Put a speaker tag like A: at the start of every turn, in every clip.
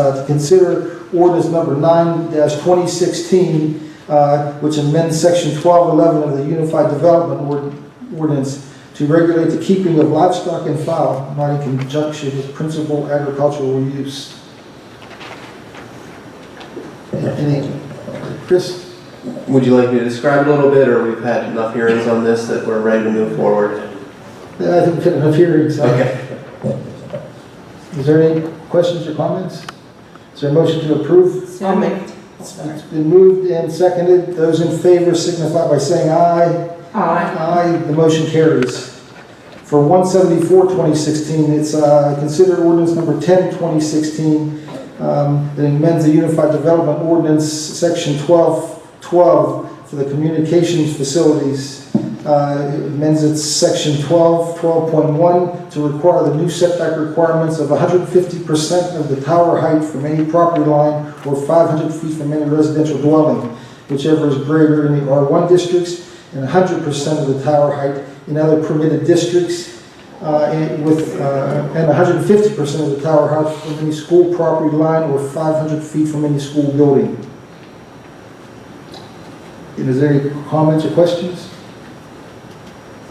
A: To consider ordinance number 9-2016, which amends section 1211 of the Unified Development Ordinance to regulate the keeping of livestock and fowl, not in conjunction with principal agricultural use. Chris?
B: Would you like me to describe it a little bit, or we've had enough hearings on this that we're ready to move forward?
A: Yeah, I think we've had enough hearings.
B: Okay.
A: Is there any questions or comments? Is there a motion to approve?
C: So moved.
A: It's been moved and seconded. Those in favor signify by saying aye.
C: Aye.
A: Aye. The motion carries. For 174-2016, it's considered ordinance number 10-2016 that amends the Unified Development Ordinance, section 1212 for the communications facilities. It amends its section 12.1 to require the new setback requirements of 150% of the tower height from any property line or 500 feet from any residential dwelling, whichever is greater in the R1 districts, and 100% of the tower height in other permitted districts, and 150% of the tower height from any school property line or 500 feet from any school building. Is there any comments or questions?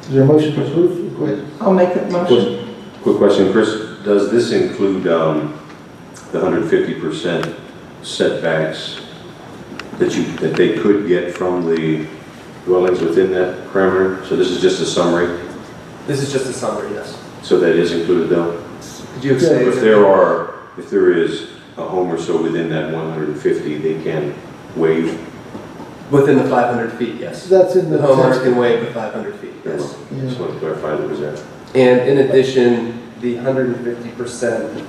A: Is there a motion to approve? Go ahead.
C: I'll make that motion.
D: Quick question, Chris. Does this include the 150% setbacks that they could get from the dwellings within that parameter? So this is just a summary?
B: This is just a summary, yes.
D: So that is included though?
B: Could you say
D: If there is a home or so within that 150, they can waive?
B: Within the 500 feet, yes.
A: That's in the
B: homeowner
A: text.
B: can waive the 500 feet, yes.
D: Just want to clarify that was there.
B: And in addition, the 150%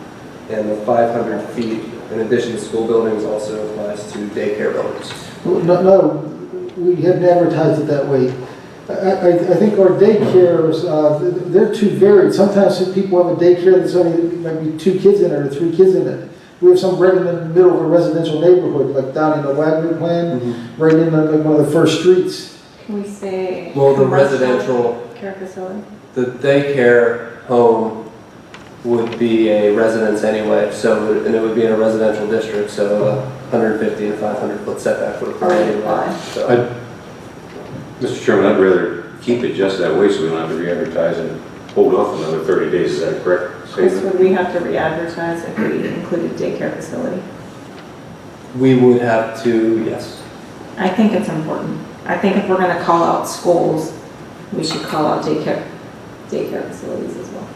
B: and the 500 feet, in addition to school buildings, also applies to daycare buildings.
A: No, we haven't advertised it that way. I think our daycares, they're too varied. Sometimes people have a daycare that's only maybe 2 kids in it or 3 kids in it. We have some right in the middle of a residential neighborhood, like down in the Wagner plan, right in one of the first streets.
C: Can we say?
B: Well, the
C: commercial
B: residential,
C: care facility?
B: the daycare home would be a residence anyway, so, and it would be in a residential district, so 150 and 500 foot setback would apply anyway. So.
D: Mr. Chairman, I'd rather keep it just that way so we don't have to re-advertise and hold off another 30 days. Is that correct?
C: Chris, would we have to re-advertise if we included daycare facility?
B: We would have to, yes.
C: I think it's important. I think if we're going to call out schools, we should call out daycare facilities as well.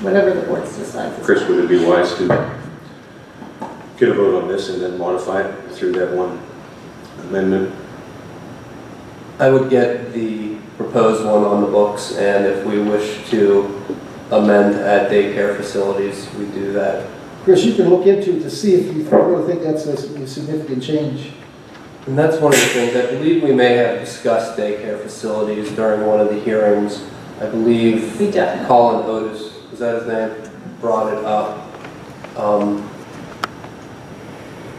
C: Whatever the board decides.
D: Chris, would it be wise to get a vote on this and then modify it through that one amendment?
B: I would get the proposed one on the books, and if we wish to amend to add daycare facilities, we do that.
A: Chris, you can look into it to see if you really think that's a significant change.
B: And that's one of the things, I believe we may have discussed daycare facilities during one of the hearings. I believe
C: We definitely.
B: Colin Otis, is that his name, brought it up.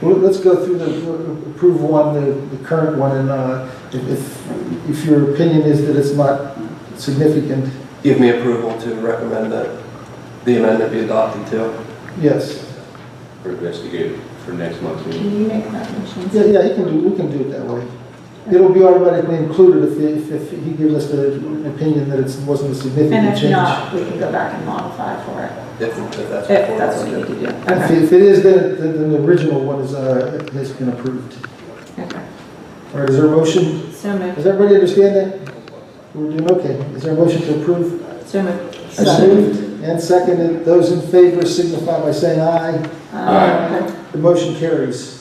A: Well, let's go through the approval one, the current one, and if your opinion is that it's not significant.
B: Give me approval to recommend that the amendment be adopted too.
A: Yes.
D: Or investigate it for next month's
C: Can
D: meeting?
C: you make that motion?
A: Yeah, we can do it that way. It'll be automatically included if he gives us an opinion that it wasn't a significant
C: And if
A: change.
C: not, we can go back and modify for it.
B: If that's
C: If
B: what
C: that's what we need to do.
A: If
C: Okay.
A: it is, then the original one has been approved.
C: Okay.
A: All right, is there a motion?
C: So moved.
A: Does everybody understand that? We're doing okay. Is there a motion to approve?
C: So moved.
A: So moved and seconded. Those in favor signify by saying aye.
C: Aye.
A: The motion carries.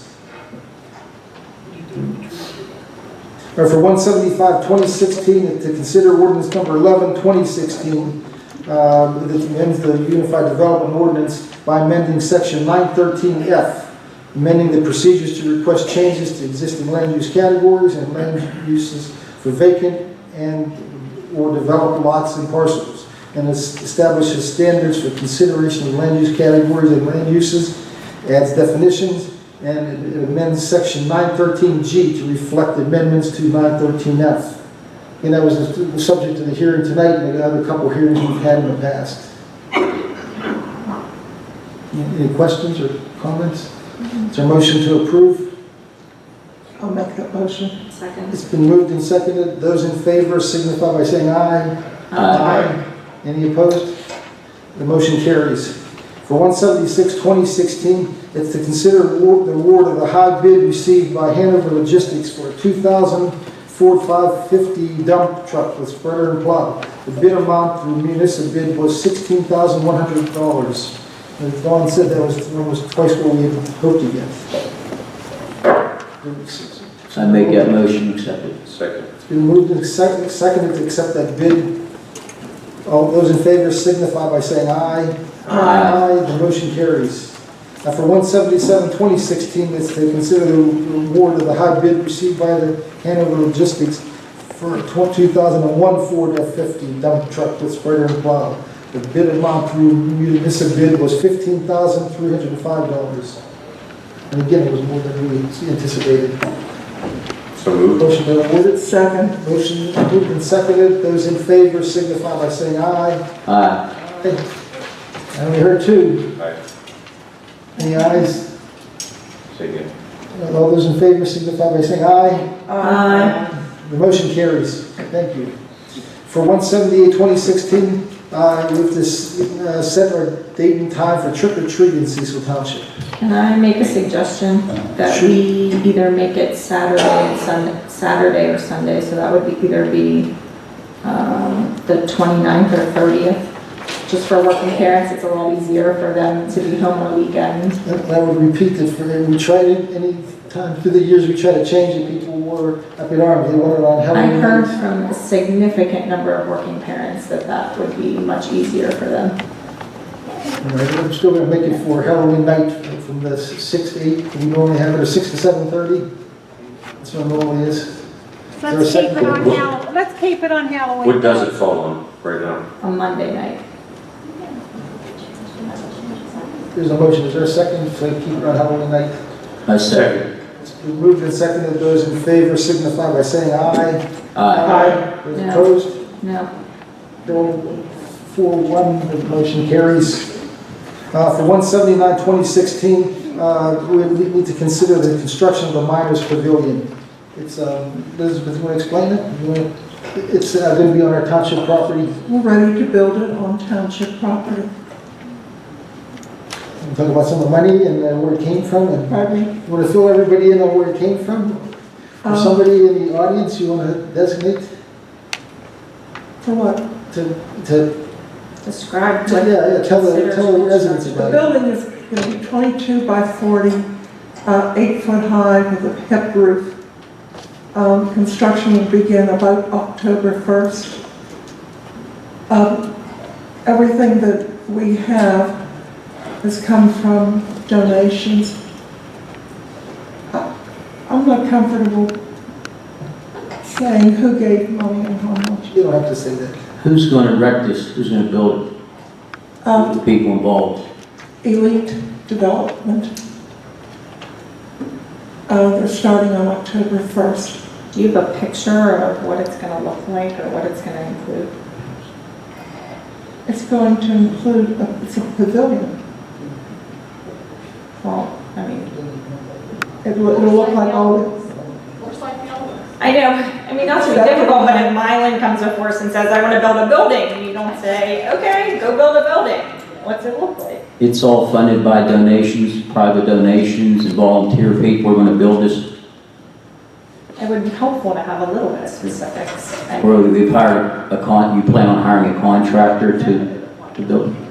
A: All right, for 175-2016, to consider ordinance number 11-2016, that amends the Unified Development Ordinance by amending section 913F, amending the procedures to request changes to existing land use categories and land uses for vacant and or developed lots and parcels, and establishes standards for consideration of land use categories and land uses, adds definitions, and it amends section 913G to reflect amendments to 913F. And that was the subject of the hearing tonight and the other couple of hearings we've had in the past. Any questions or comments? Is there a motion to approve?
E: I'll make that motion.
C: Second.
A: It's been moved and seconded. Those in favor signify by saying aye.
C: Aye.
A: Any opposed? The motion carries. For 176, 2016, it's to consider the award of the high bid received by Hanover Logistics for a 2000 Ford 550 dump truck with spreader and plow. The bid amount through municipal bid was $16,100. As Dawn said, that was almost twice what we had hoped to get.
F: I make that motion, accept it.
D: Second.
A: It's been moved and seconded to accept that bid. All those in favor signify by saying aye.
F: Aye.
A: The motion carries. Now for 177, 2016, it's to consider the award of the high bid received by the Hanover Logistics for a 2001 Ford F-50 dump truck with spreader and plow. The bid amount through municipal bid was $15,305. And again, it was more than we anticipated.
D: So moved.
A: Motion been awarded.
E: Second.
A: Motion moved and seconded. Those in favor signify by saying aye.
F: Aye.
A: I only heard two.
D: Aye.
A: Any ayes?
D: Say again.
A: All those in favor signify by saying aye.
C: Aye.
A: The motion carries. Thank you. For 178, 2016, we have to set our date and time for trick or treat in Cecil Township.
C: Can I make a suggestion that
A: Sure.
C: we either make it Saturday and Saturday or Sunday, so that would either be the 29th or 30th. Just for working parents, it's a lot easier for them to be home on a weekend.
A: That would repeat it for we tried it any time through the years. We tried to change it. People were up in arms. They wanted on
C: I
A: Halloween.
C: heard from a significant number of working parents that that would be much easier for them.
A: All right, I'm still going to make it for Halloween night from the 6 to 8. We normally have it, or 6 to 7:30. That's what it normally is.
G: Let's keep it on Halloween.
D: What does it fall on right now?
C: On Monday night.
A: There's a motion. Is there a second to keep it on Halloween night?
F: I second.
A: It's been moved and seconded. Those in favor signify by saying aye.
F: Aye.
A: Those
C: No.
A: opposed?
C: No.
A: 4-1, the motion carries. For 179, 2016, we need to consider the construction of the miners' pavilion. It's, Elizabeth, you want to explain it? It's going to be on our township property.
E: We're ready to build it on township property.
A: We'll talk about some of the money and where it came from. And
E: Pardon me?
A: you want to fill everybody in on where it came from? Or somebody in the audience you want to designate
E: For what?
A: to
C: Describe
A: tell
C: what
A: the residents
E: The
A: about it.
E: building is going to be 22 by 40, 8 foot high with a hip roof. Construction will begin about October 1st. Everything that we have has come from donations. I'm not comfortable saying who gave money and how much.
A: You don't have to say that.
F: Who's going to wreck this? Who's going to build it? The people involved.
E: Elite Development. They're starting on October 1st.
C: Do you have a picture of what it's going to look like or what it's going to include?
E: It's going to include, it's a pavilion.
C: Well, I mean,
E: It'll look like all the,
C: I know, I mean, not to be difficult, but if Mylan comes before us and says, I want to build a building, and you don't say, okay, go build a building. What's it look like?
F: It's all funded by donations, private donations, and volunteer people. We're going to build this.
C: It would be helpful to have a little bit of specifics.
F: Or we've hired you plan on hiring a contractor to build it?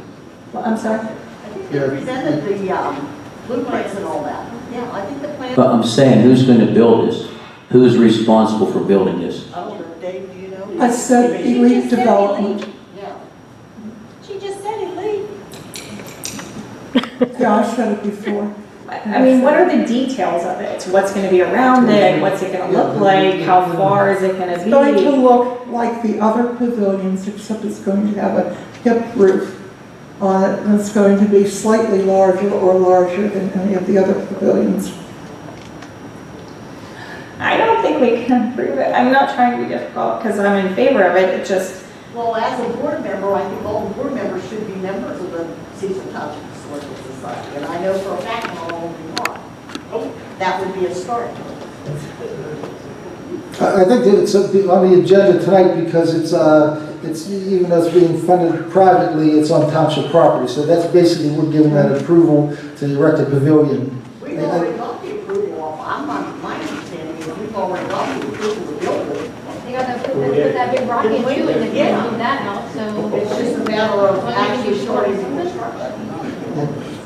C: Well, I'm sorry?
H: I think they presented the blueprints and all that. Yeah, I think the plan.
F: But I'm saying, who's going to build this? Who's responsible for building this?
H: I don't know, Dave, do you know?
E: I said Elite Development.
H: Yeah. She just said elite.
E: Yeah, I said it before.
C: I mean, what are the details of it? What's going to be around it? What's it going to look like? How far is it going to
E: It's going to
C: be?
E: look like the other pavilions, except it's going to have a hip roof on it, and it's going to be slightly larger or larger than any of the other pavilions.
C: I don't think we can approve it. I'm not trying to be difficult because I'm in favor of it. It just,
H: Well, as a board member, I think all the board members should be members of the Cecil Township Historical Society, and I know for a fact not all of them are. That would be a start.
A: I think that it's on the agenda tonight because it's, even though it's being funded privately, it's on township property. So that's basically, we're giving that approval to erect a pavilion.
H: We've already got the approval of, my understanding is we've already got the approval to build it.
G: You gotta put that big rock in too, and then you
H: Yeah.
G: move that out, so.
H: It's just a matter of actually starting the construction.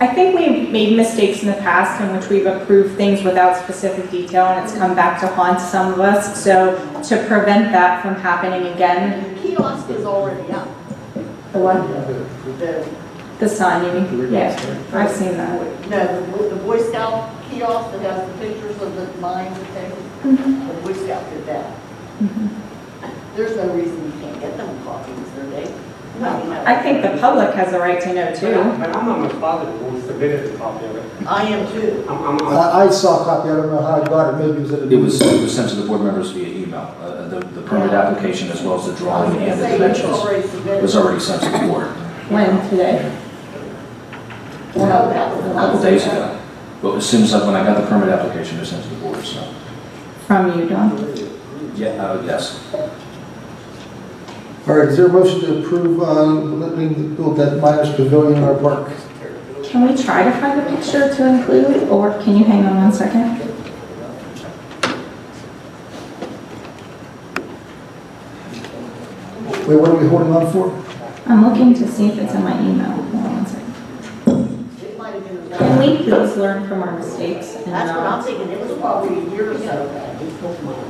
C: I think we've made mistakes in the past in which we've approved things without specific detail and it's come back to haunt some of us. So to prevent that from happening again,
H: And the kiosk is already up.
C: the what?
H: The,
C: The sign, you mean? Yeah, I've seen that.
H: no, the Boy Scout kiosk that has the pictures of the mines and things, the Boy Scout did that. There's no reason you can't get them copies, are they?
C: I think the public has a right to know too.
I: But I'm not bothered who submitted the copy of it.
H: I am too.
A: I saw a copy, I don't know how I got it, maybe it was at a...
J: It was sent to the board members via email. The permit application as well as the drawing and the dimensions was already sent to the board
C: When? Today?
J: a couple days ago. But as soon as when I got the permit application, it was sent to the board, so.
C: From you, Don?
J: Yeah, yes.
A: All right, is there a motion to approve, letting build that miners pavilion in our park?
C: Can we try to find a picture to include, or can you hang on 1 second?
A: Wait, what are we holding on for?
C: I'm looking to see if it's in my email. Hold on 1 second.
H: It might have been.
C: Can we please learn from our mistakes? And,
H: That's what I'm thinking, it was probably a year or so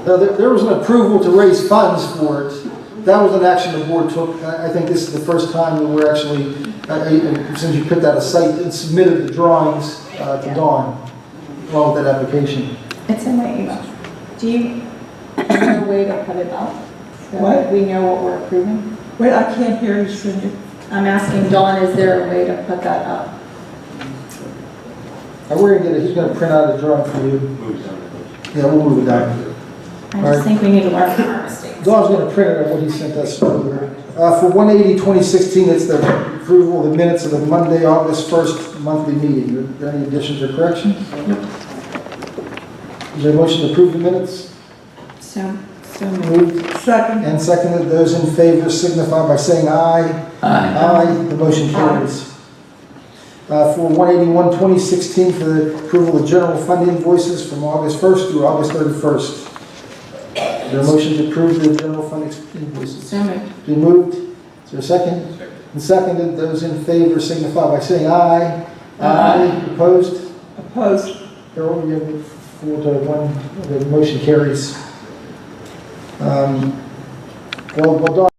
H: ago.
A: There was an approval to raise funds for it. That was an action the board took. I think this is the first time that we're actually, since you put that aside, and submitted the drawings to Dawn, along with that application.
C: It's in my email. Do you have a way to put it up? So
E: What?
C: we know what we're approving?
E: Wait, I can't hear you, Cindy.
C: I'm asking Dawn, is there a way to put that up?
A: We're gonna get it, he's gonna print out a drawing for you. Yeah, we'll move it down.
C: I just think we need to learn from our mistakes.
A: Dawn's gonna print it out what he sent us earlier. For 1/80/2016, it's the approval of the minutes of the Monday, August 1st monthly meeting. Are there any additions or corrections? Is there a motion to approve the minutes?
C: So moved.
A: Moved
E: Second.
A: and seconded. Those in favor signify by saying aye.
F: Aye.
A: Aye, the motion carries. For 1/81/2016, for the approval of general fund invoices from August 1st through August 31st. Is there a motion to approve the general fund invoices?
C: So moved.
A: Been moved. Is there a second? And seconded. Those in favor signify by saying aye. Aye. Opposed?
E: Opposed.
A: Carol, you have 4-1. The motion carries. Well done.